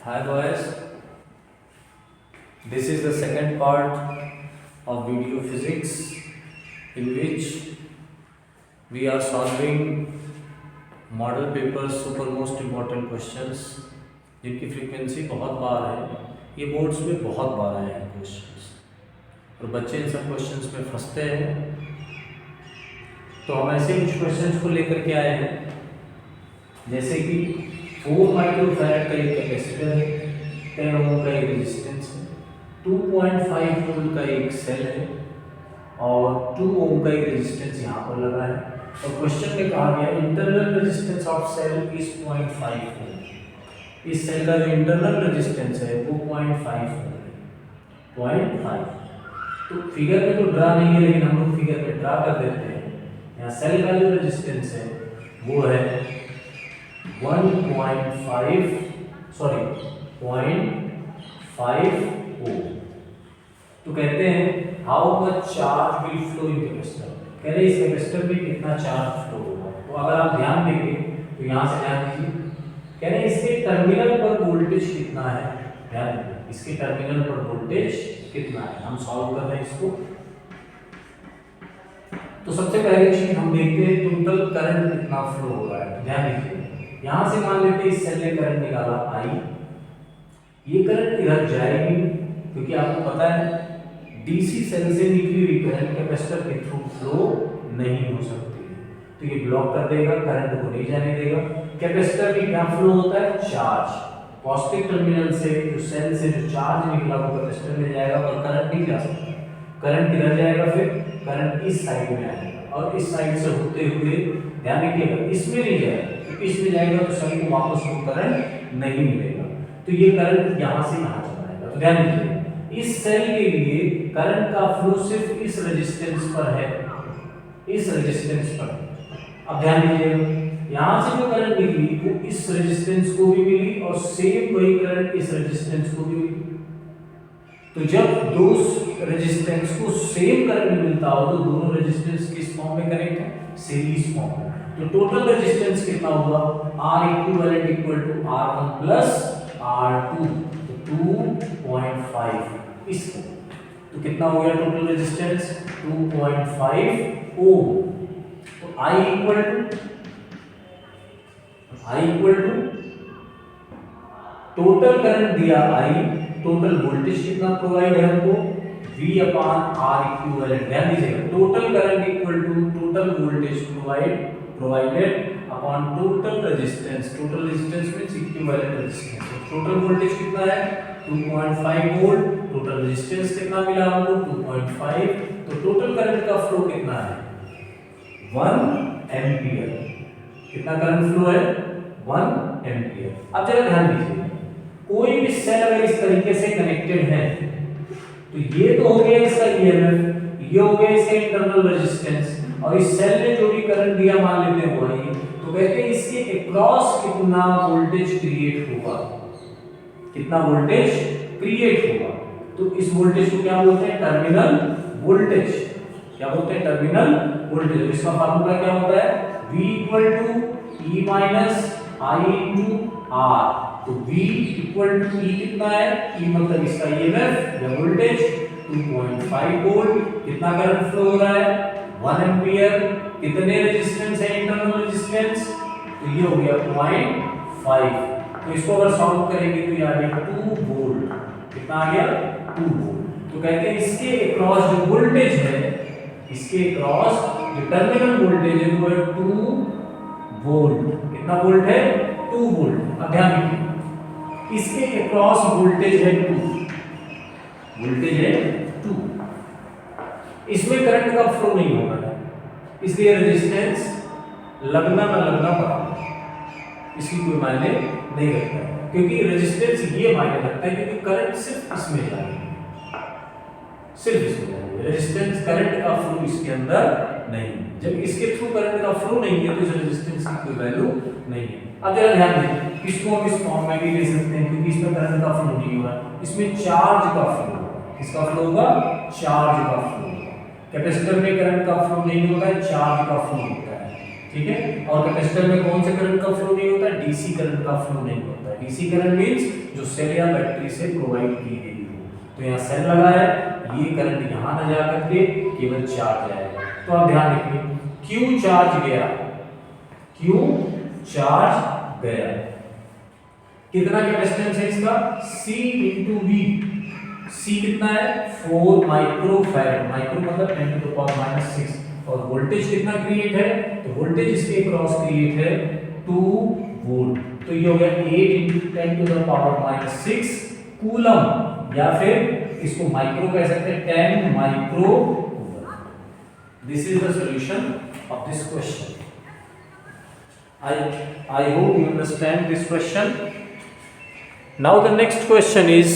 Hi boys, this is the second part of video physics in which we are solving model paper super most important questions जिनकी frequency बहुत बार है। ये boards में बहुत बार आए हैं क्वेश्चंस और बच्चे इन सब क्वेश्चंस में फंसते हैं। तो हम ऐसे कुछ क्वेश्चंस को लेकर के आए हैं, जैसे कि 4 माइक्रोफैराड का एक कैपेसिटर है, 10 ओम का एक रेजिस्टेंस है, 2.5 वोल्ट का एक सेल है और 2 ओम का एक रेजिस्टेंस यहाँ पर लगा है। और क्वेश्चन में कहा गया internal resistance of cell is 0.5 ohm. इस सेल का जो इंटरनल रेजिस्टेंस है वो 0.5 ओम है, 0.5। तो फिगर में तो ड्रा नहीं है, लेकिन हम लोग फिगर में ड्रा कर देते हैं। यहाँ सेल का जो रेजिस्टेंस है वो है 0.5 ओम। तो कहते हैं how much charge will flow in capacitor. कह रहे इस कैपेसिटर में कितना चार्ज फ्लो होगा। तो अगर आप ध्यान देंगे तो यहाँ से ध्यान दीजिए, कह रहे इसके टर्मिनल पर वोल्टेज कितना है। ध्यान दीजिए इसके टर्मिनल पर वोल्टेज कितना है। हम सॉल्व कर रहे हैं इसको। तो सबसे पहली चीज हम देखते हैं टोटल करंट कितना फ्लो हो रहा है। ध्यान दीजिए यहां से मान लेते हैं इस सेल ने करंट निकाला I, ये करंट इधर जाएगी क्योंकि आपको पता है डीसी सेल से निकली हुई करंट कैपेसिटर के थ्रू फ्लो नहीं हो सकती है, तो ये ब्लॉक कर देगा, करंट को नहीं जाने देगा। कैपेसिटर में क्या फ्लो होता है, चार्ज। पॉजिटिव टर्मिनल से जो सेल से जो चार्ज निकला वो कैपेसिटर में जाएगा और करंट नहीं जा सकता। करंट किधर जाएगा, फिर करंट इस साइड में आएगा और इस साइड से होते हुए ध्यान रखिएगा इसमें नहीं जाएगा, तो इसमें जाएगा तो सेल को वापस वो करंट नहीं मिलेगा। तो ये करंट यहाँ से यहाँ चला जाएगा। तो ध्यान रखिएगा इस सेल के लिए करंट का फ्लो सिर्फ इस रेजिस्टेंस पर है, इस रेजिस्टेंस पर। अब ध्यान दीजिएगा यहाँ से जो करंट निकली वो इस रेजिस्टेंस को भी मिली और सेम वही करंट इस रेजिस्टेंस को भी मिली। तो जब दो रेजिस्टेंस को सेम करंट मिलता हो तो दोनों रेजिस्टेंस किस फॉर्म में कनेक्ट है, सीरीज फॉर्म में। तो टोटल रेजिस्टेंस कितना हुआ, R equivalent equal to R1 plus R2, तो 2.5 इसको। तो कितना हो गया टोटल रेजिस्टेंस, 2.5 ओम। तो I equal to total current दिया I, टोटल वोल्टेज कितना प्रोवाइड है हमको, V अपॉन R इक्विवेलेंट। ध्यान दीजिएगा total current equal to total voltage provided upon total resistance. Total resistance means equivalent resistance. Total voltage कितना है 2.5 volt, total resistance कितना मिला हमको 2.5। तो टोटल करंट का फ्लो कितना है 1 एम्पियर। कितना करंट फ्लो है 1 एम्पियर। अब जरा ध्यान दीजिए कोई भी सेल अगर इस तरीके से कनेक्टेड है तो ये तो हो गया इसका ईएमएफ, ये हो गया इसका इंटरनल रेजिस्टेंस, और इस सेल ने जो भी करंट दिया मान लेते हैं वही। तो कहते हैं इसके अक्रॉस कितना वोल्टेज क्रिएट होगा, कितना वोल्टेज क्रिएट होगा। तो इस वोल्टेज को क्या बोलते हैं, टर्मिनल वोल्टेज। क्या बोलते हैं, टर्मिनल वोल्टेज। इसका फार्मूला क्या होता है, V equal to E minus I into R। तो V इक्वल टू E कितना है, E मतलब इसका ईएमएफ या वोल्टेज 2.5 वोल्ट। कितना करंट फ्लो हो रहा है 1 एम्पियर। कितने रेजिस्टेंस है, इंटरनल रेजिस्टेंस, तो ये हो गया 0.5। तो इसको अगर सॉल्व करेंगे तो ये आ गया 2 वोल्ट। कितना आ गया 2 वोल्ट। तो कहते हैं इसके अक्रॉस जो वोल्टेज है, इसके अक्रॉस जो टर्मिनल वोल्टेज है वो है 2 वोल्ट। कितना वोल्ट है 2 वोल्ट। अब ध्यान रखिए इसके अक्रॉस वोल्टेज है 2, वोल्टेज है 2। इसमें करंट का फ्लो नहीं होगा, इसलिए रेजिस्टेंस लगना ना लगना बराबर, इसकी कोई मायने नहीं रखता है। क्योंकि रेजिस्टेंस ये मायने रखता है क्योंकि करंट सिर्फ इसमें जाएगी, सिर्फ इसमें जाएगी। रेजिस्टेंस करंट का फ्लो इसके अंदर नहीं। जब इसके थ्रू करंट का फ्लो नहीं है तो इस रेजिस्टेंस की कोई वैल्यू नहीं है। अब जरा ध्यान दीजिए इसको हम इस फॉर्म में भी ले सकते हैं क्योंकि इसमें करंट का फ्लो नहीं होगा, इसमें चार्ज का फ्लो होगा। किसका फ्लो होगा, चार्ज का फ्लो होगा। कैपेसिटर में करंट का फ्लो नहीं होता है, चार्ज का फ्लो होता है। ठीक है। और कैपेसिटर में कौन से करंट का फ्लो नहीं होता है? डीसी करंट का फ्लो नहीं होता है। डीसी करंट मींस जो सेल या बैटरी से प्रोवाइड की गई हो। तो यहाँ सेल लगा है, ये करंट यहाँ न जा करके केवल चार्ज आएगा। तो आप ध्यान रखिए, क्यू चार्ज गया, क्यू चार्ज गया, कितना कैपेसिटेंस है इसका? C into we. C कितना है? 4 माइक्रोफैरड, माइक्रो मतलब 10⁻⁻6। और वोल्टेज कितना क्रिएट है? तो वोल्टेज इसके क्रॉस क्रिएट है 2 वोल्ट। तो ये हो गया 8 इंटू 10⁻⁻6 कूलम, या फिर इसको माइक्रो कह सकते हैं, 10 micro coulomb. This is the solution of this question. I hope you understand this question. Now the next question is